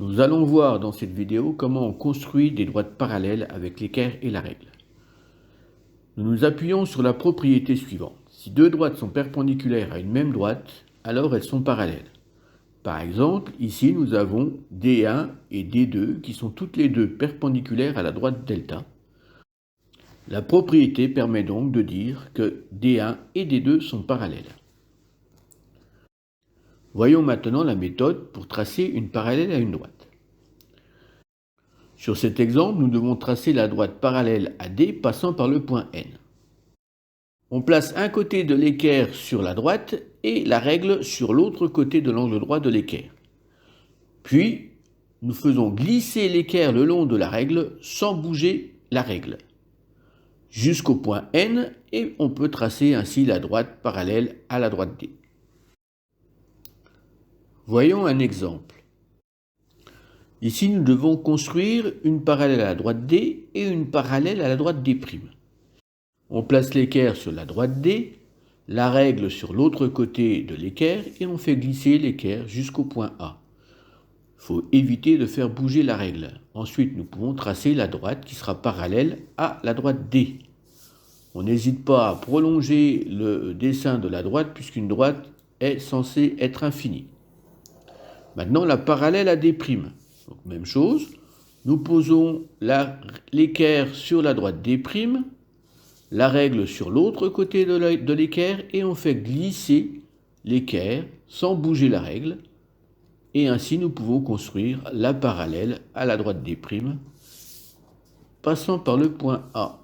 Nous allons voir dans cette vidéo comment on construit des droites parallèles avec l'équerre et la règle. Nous nous appuyons sur la propriété suivante. Si deux droites sont perpendiculaires à une même droite, alors elles sont parallèles. Par exemple, ici nous avons D1 et D2 qui sont toutes les deux perpendiculaires à la droite delta. La propriété permet donc de dire que D1 et D2 sont parallèles. Voyons maintenant la méthode pour tracer une parallèle à une droite. Sur cet exemple, nous devons tracer la droite parallèle à D passant par le point N. On place un côté de l'équerre sur la droite et la règle sur l'autre côté de l'angle droit de l'équerre. Puis, nous faisons glisser l'équerre le long de la règle sans bouger la règle, jusqu'au point N, et on peut tracer ainsi la droite parallèle à la droite D. Voyons un exemple. Ici, nous devons construire une parallèle à la droite D et une parallèle à la droite D'. On place l'équerre sur la droite D, la règle sur l'autre côté de l'équerre et on fait glisser l'équerre jusqu'au point A. Il faut éviter de faire bouger la règle. Ensuite, nous pouvons tracer la droite qui sera parallèle à la droite D. On n'hésite pas à prolonger le dessin de la droite puisqu'une droite est censée être infinie. Maintenant, la parallèle à D'. Donc, même chose, nous posons l'équerre sur la droite D', la règle sur l'autre côté de l'équerre et on fait glisser l'équerre sans bouger la règle. Et ainsi, nous pouvons construire la parallèle à la droite D', passant par le point A.